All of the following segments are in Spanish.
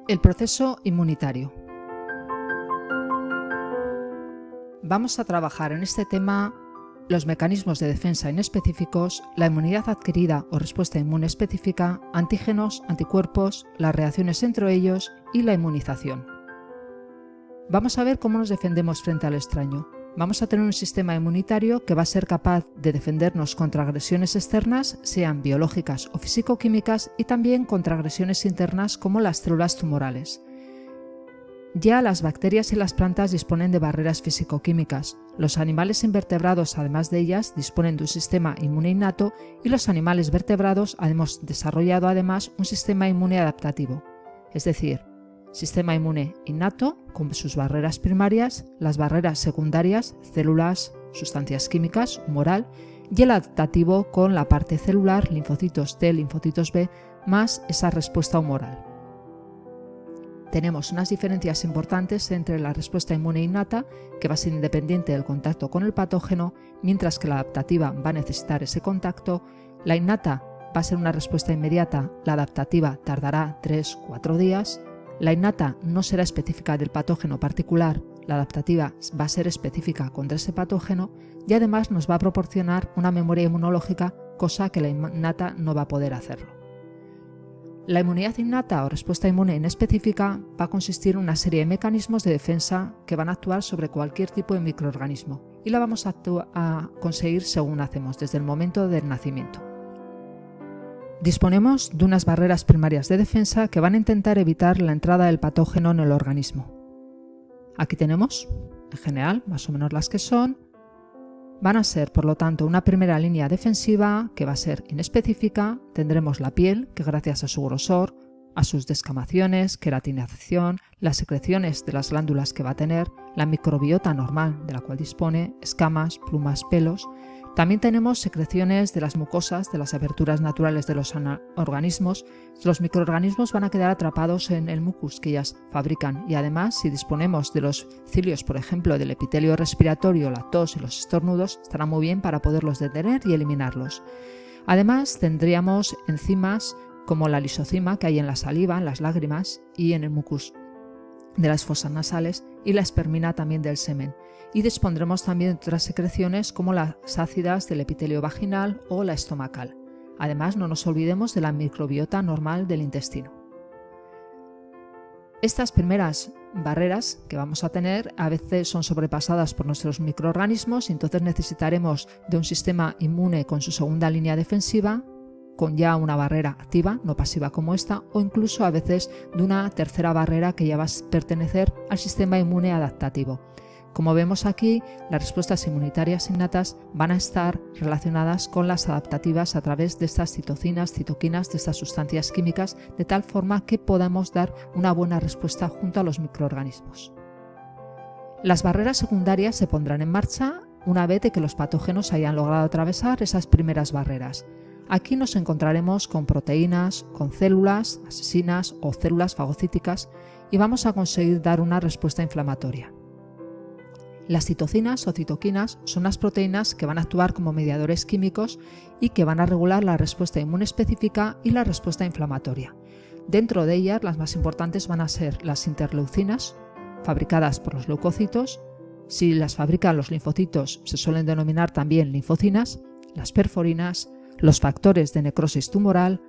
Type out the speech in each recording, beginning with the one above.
El proceso inmunitario. Vamos a trabajar en este tema los mecanismos de defensa inespecíficos, la inmunidad adquirida o respuesta inmune específica, antígenos, anticuerpos, las reacciones entre ellos y la inmunización. Vamos a ver cómo nos defendemos frente al extraño. Vamos a tener un sistema inmunitario que va a ser capaz de defendernos contra agresiones externas, sean biológicas o físico-químicas, y también contra agresiones internas como las células tumorales. Ya las bacterias y las plantas disponen de barreras físico-químicas. Los animales invertebrados, además de ellas, disponen de un sistema inmune innato, y los animales vertebrados hemos desarrollado además un sistema inmune adaptativo, es decir, sistema inmune innato con sus barreras primarias, las barreras secundarias, células, sustancias químicas, humoral, y el adaptativo con la parte celular, linfocitos T, linfocitos B, más esa respuesta humoral. Tenemos unas diferencias importantes entre la respuesta inmune innata, que va a ser independiente del contacto con el patógeno, mientras que la adaptativa va a necesitar ese contacto. La innata va a ser una respuesta inmediata, la adaptativa tardará 3-4 días. La innata no será específica del patógeno particular, la adaptativa va a ser específica contra ese patógeno y además nos va a proporcionar una memoria inmunológica, cosa que la innata no va a poder hacerlo. La inmunidad innata o respuesta inmune inespecífica va a consistir en una serie de mecanismos de defensa que van a actuar sobre cualquier tipo de microorganismo y la vamos a conseguir según hacemos desde el momento del nacimiento. Disponemos de unas barreras primarias de defensa que van a intentar evitar la entrada del patógeno en el organismo. Aquí tenemos, en general, más o menos las que son. Van a ser, por lo tanto, una primera línea defensiva que va a ser inespecífica. Tendremos la piel, que gracias a su grosor, a sus descamaciones, queratinización, las secreciones de las glándulas que va a tener, la microbiota normal de la cual dispone, escamas, plumas, pelos. También tenemos secreciones de las mucosas, de las aberturas naturales de los organismos. Los microorganismos van a quedar atrapados en el mucus que ellas fabrican y además, si disponemos de los cilios, por ejemplo, del epitelio respiratorio, la tos y los estornudos, estará muy bien para poderlos detener y eliminarlos. Además, tendríamos enzimas como la lisocima que hay en la saliva, en las lágrimas y en el mucus de las fosas nasales y la espermina también del semen. Y dispondremos también de otras secreciones como las ácidas del epitelio vaginal o la estomacal. Además, no nos olvidemos de la microbiota normal del intestino. Estas primeras barreras que vamos a tener a veces son sobrepasadas por nuestros microorganismos y entonces necesitaremos de un sistema inmune con su segunda línea defensiva, con ya una barrera activa, no pasiva como esta, o incluso a veces de una tercera barrera que ya va a pertenecer al sistema inmune adaptativo. Como vemos aquí, las respuestas inmunitarias innatas van a estar relacionadas con las adaptativas a través de estas citocinas, citoquinas, de estas sustancias químicas, de tal forma que podamos dar una buena respuesta junto a los microorganismos. Las barreras secundarias se pondrán en marcha una vez de que los patógenos hayan logrado atravesar esas primeras barreras. Aquí nos encontraremos con proteínas, con células asesinas o células fagocíticas y vamos a conseguir dar una respuesta inflamatoria. Las citocinas o citoquinas son las proteínas que van a actuar como mediadores químicos y que van a regular la respuesta inmune específica y la respuesta inflamatoria. Dentro de ellas, las más importantes van a ser las interleucinas, fabricadas por los leucocitos. Si las fabrican los linfocitos, se suelen denominar también linfocinas, las perforinas, los factores de necrosis tumoral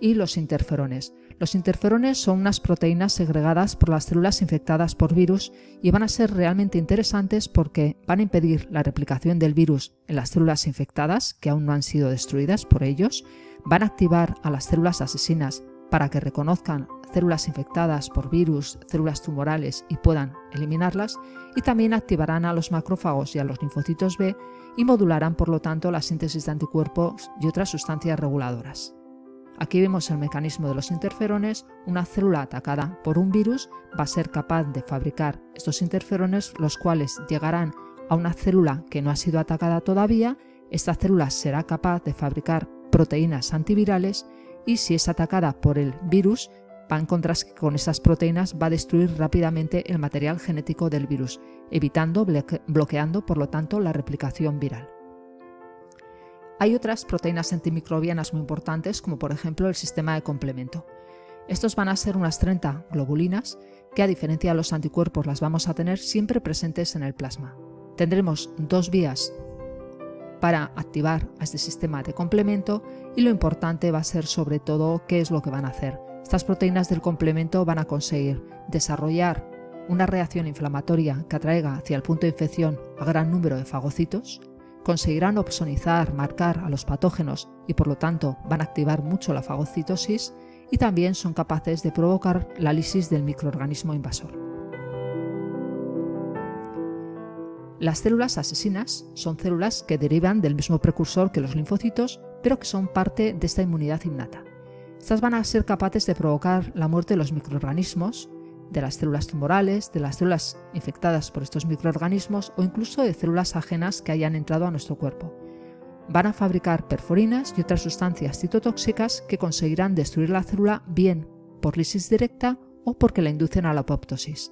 y los interferones. Los interferones son unas proteínas segregadas por las células infectadas por virus y van a ser realmente interesantes porque van a impedir la replicación del virus en las células infectadas que aún no han sido destruidas por ellos, van a activar a las células asesinas para que reconozcan células infectadas por virus, células tumorales y puedan eliminarlas, y también activarán a los macrófagos y a los linfocitos B y modularán por lo tanto la síntesis de anticuerpos y otras sustancias reguladoras. Aquí vemos el mecanismo de los interferones. Una célula atacada por un virus va a ser capaz de fabricar estos interferones, los cuales llegarán a una célula que no ha sido atacada todavía. Esta célula será capaz de fabricar proteínas antivirales y si es atacada por el virus, va a encontrarse que con esas proteínas va a destruir rápidamente el material genético del virus, bloqueando por lo tanto la replicación viral. Hay otras proteínas antimicrobianas muy importantes, como por ejemplo el sistema de complemento. Estos van a ser unas 30 globulinas que, a diferencia de los anticuerpos, las vamos a tener siempre presentes en el plasma. Tendremos 2 vías para activar a este sistema de complemento y lo importante va a ser sobre todo qué es lo que van a hacer. Estas proteínas del complemento van a conseguir desarrollar una reacción inflamatoria que atraiga hacia el punto de infección a gran número de fagocitos, conseguirán opsonizar, marcar a los patógenos y por lo tanto van a activar mucho la fagocitosis y también son capaces de provocar la lisis del microorganismo invasor. Las células asesinas son células que derivan del mismo precursor que los linfocitos, pero que son parte de esta inmunidad innata. Estas van a ser capaces de provocar la muerte de los microorganismos, de las células tumorales, de las células infectadas por estos microorganismos o incluso de células ajenas que hayan entrado a nuestro cuerpo. Van a fabricar perforinas y otras sustancias citotóxicas que conseguirán destruir la célula bien por lisis directa o porque la inducen a la apoptosis.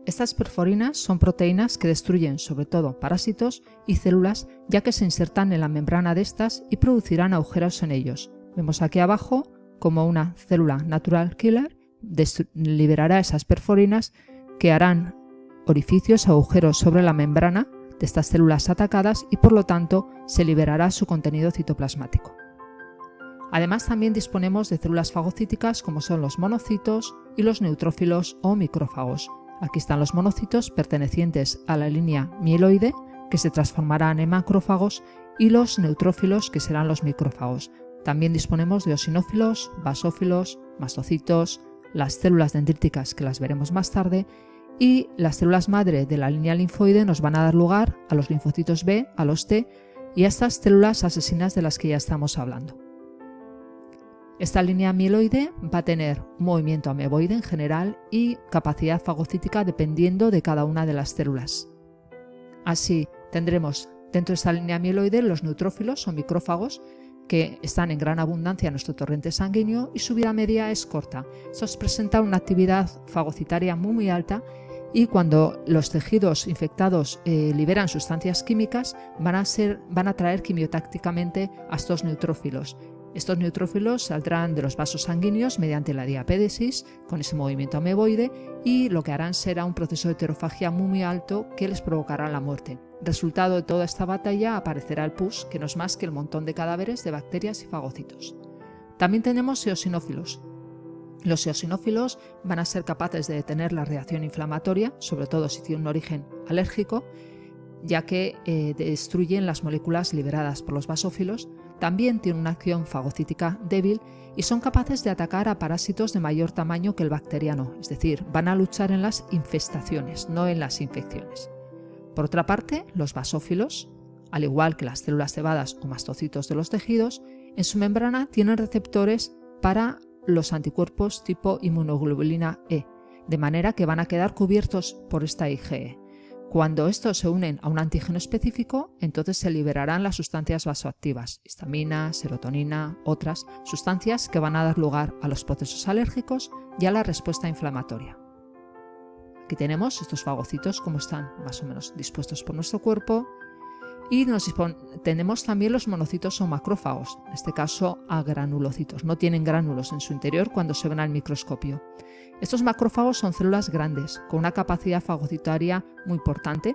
Estas perforinas son proteínas que destruyen sobre todo parásitos y células, ya que se insertan en la membrana de estas y producirán agujeros en ellos. Vemos aquí abajo como una célula natural killer liberará esas perforinas que harán orificios, agujeros sobre la membrana de estas células atacadas y por lo tanto se liberará su contenido citoplasmático. Además también disponemos de células fagocíticas como son los monocitos y los neutrófilos o micrófagos. Aquí están los monocitos pertenecientes a la línea mieloide que se transformarán en macrófagos y los neutrófilos que serán los micrófagos. También disponemos de eosinófilos, basófilos, mastocitos, las células dendríticas que las veremos más tarde y las células madre de la línea linfoide nos van a dar lugar a los linfocitos B, a los T y a estas células asesinas de las que ya estamos hablando. Esta línea mieloide va a tener un movimiento ameboide en general y capacidad fagocítica dependiendo de cada una de las células. Así tendremos dentro de esta línea mieloide los neutrófilos o micrófagos que están en gran abundancia en nuestro torrente sanguíneo y su vida media es corta. Estos presentan una actividad fagocitaria muy alta y cuando los tejidos infectados liberan sustancias químicas van a atraer quimiotácticamente a estos neutrófilos. Estos neutrófilos saldrán de los vasos sanguíneos mediante la diapédesis con ese movimiento ameboide y lo que harán será un proceso de heterofagia muy alto que les provocará la muerte. Resultado de toda esta batalla aparecerá el pus, que no es más que el montón de cadáveres de bacterias y fagocitos. También tenemos eosinófilos. Los eosinófilos van a ser capaces de detener la reacción inflamatoria, sobre todo si tiene un origen alérgico, ya que destruyen las moléculas liberadas por los basófilos. También tienen una acción fagocítica débil y son capaces de atacar a parásitos de mayor tamaño que el bacteriano, es decir, van a luchar en las infestaciones, no en las infecciones. Por otra parte, los basófilos, al igual que las células cebadas o mastocitos de los tejidos, en su membrana tienen receptores para los anticuerpos tipo inmunoglobulina E, de manera que van a quedar cubiertos por esta IgE. Cuando estos se unen a un antígeno específico, entonces se liberarán las sustancias vasoactivas, histamina, serotonina, otras sustancias que van a dar lugar a los procesos alérgicos y a la respuesta inflamatoria. Aquí tenemos estos fagocitos como están más o menos dispuestos por nuestro cuerpo y tenemos también los monocitos o macrófagos, en este caso agranulocitos. No tienen gránulos en su interior cuando se ven al microscopio. Estos macrófagos son células grandes con una capacidad fagocitaria muy importante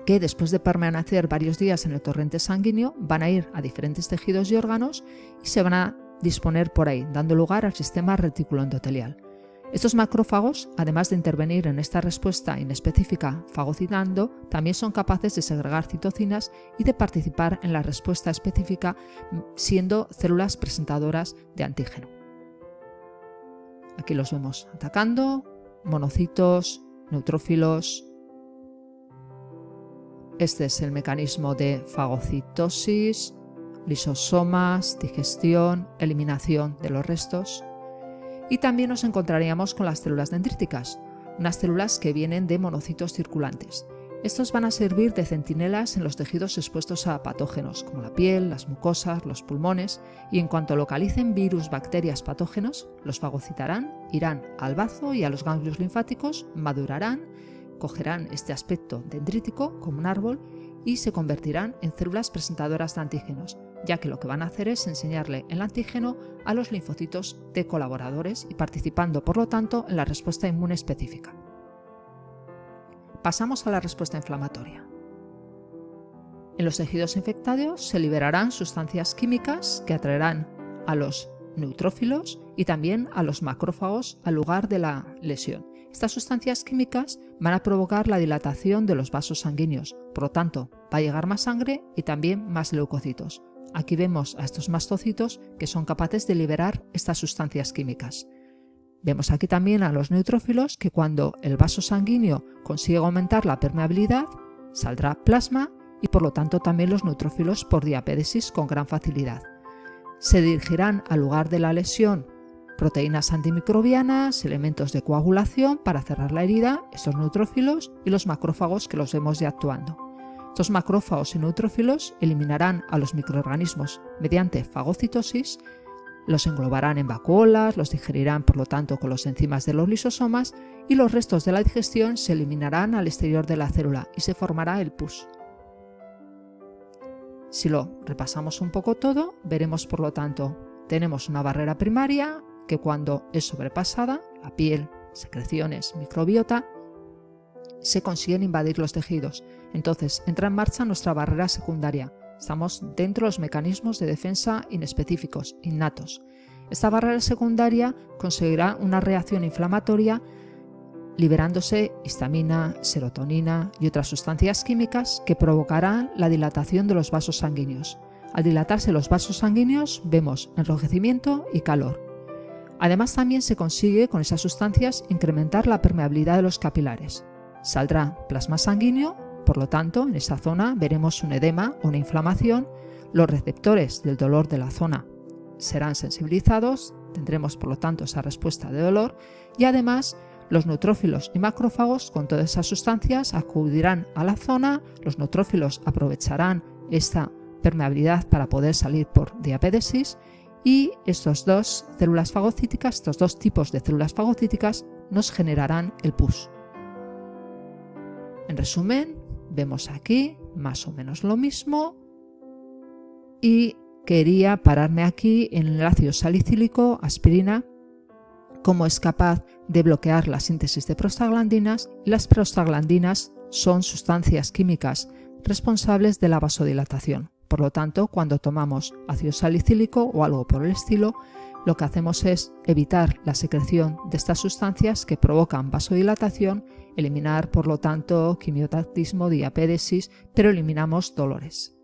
que después de permanecer varios días en el torrente sanguíneo van a ir a diferentes tejidos y órganos y se van a disponer por ahí, dando lugar al sistema reticuloendotelial. Estos macrófagos, además de intervenir en esta respuesta inespecífica fagocitando, también son capaces de segregar citocinas y de participar en la respuesta específica siendo células presentadoras de antígeno. Aquí los vemos atacando, monocitos, neutrófilos. Este es el mecanismo de fagocitosis, lisosomas, digestión, eliminación de los restos. Y también nos encontraríamos con las células dendríticas, unas células que vienen de monocitos circulantes. Estos van a servir de centinelas en los tejidos expuestos a patógenos, como la piel, las mucosas, los pulmones, y en cuanto localicen virus, bacterias, patógenos, los fagocitarán, irán al bazo y a los ganglios linfáticos, madurarán, cogerán este aspecto dendrítico como un árbol y se convertirán en células presentadoras de antígenos. ya que lo que van a hacer es enseñarle el antígeno a los linfocitos T colaboradores y participando, por lo tanto, en la respuesta inmune específica. Pasamos a la respuesta inflamatoria. En los tejidos infectados se liberarán sustancias químicas que atraerán a los neutrófilos y también a los macrófagos al lugar de la lesión. Estas sustancias químicas van a provocar la dilatación de los vasos sanguíneos, por lo tanto, va a llegar más sangre y también más leucocitos. Aquí vemos a estos mastocitos que son capaces de liberar estas sustancias químicas. Vemos aquí también a los neutrófilos que cuando el vaso sanguíneo consigue aumentar la permeabilidad, saldrá plasma y por lo tanto también los neutrófilos por diapédesis con gran facilidad. Se dirigirán al lugar de la lesión proteínas antimicrobianas, elementos de coagulación para cerrar la herida, estos neutrófilos y los macrófagos que los vemos ya actuando. Estos macrófagos y neutrófilos eliminarán a los microorganismos mediante fagocitosis, los englobarán en vacuolas, los digerirán por lo tanto con los enzimas de los lisosomas y los restos de la digestión se eliminarán al exterior de la célula y se formará el pus. Si lo repasamos un poco todo, veremos por lo tanto, tenemos una barrera primaria que cuando es sobrepasada, la piel, secreciones, microbiota, se consiguen invadir los tejidos. Entonces entra en marcha nuestra barrera secundaria. Estamos dentro de los mecanismos de defensa inespecíficos, innatos. Esta barrera secundaria conseguirá una reacción inflamatoria liberándose histamina, serotonina y otras sustancias químicas que provocarán la dilatación de los vasos sanguíneos. Al dilatarse los vasos sanguíneos vemos enrojecimiento y calor. Además también se consigue con esas sustancias incrementar la permeabilidad de los capilares. Saldrá plasma sanguíneo, por lo tanto en esa zona veremos un edema o una inflamación, los receptores del dolor de la zona serán sensibilizados, tendremos por lo tanto esa respuesta de dolor y además los neutrófilos y macrófagos con todas esas sustancias acudirán a la zona, los neutrófilos aprovecharán esta permeabilidad para poder salir por diapédesis y estos dos células fagocíticas, estos dos tipos de células fagocíticas nos generarán el pus. En resumen, vemos aquí más o menos lo mismo y quería pararme aquí en el ácido salicílico, aspirina, cómo es capaz de bloquear la síntesis de prostaglandinas y las prostaglandinas son sustancias químicas responsables de la vasodilatación. Por lo tanto, cuando tomamos ácido salicílico o algo por el estilo, lo que hacemos es evitar la secreción de estas sustancias que provocan vasodilatación, eliminar por lo tanto quimiotaxismo, diapédesis, pero eliminamos dolores.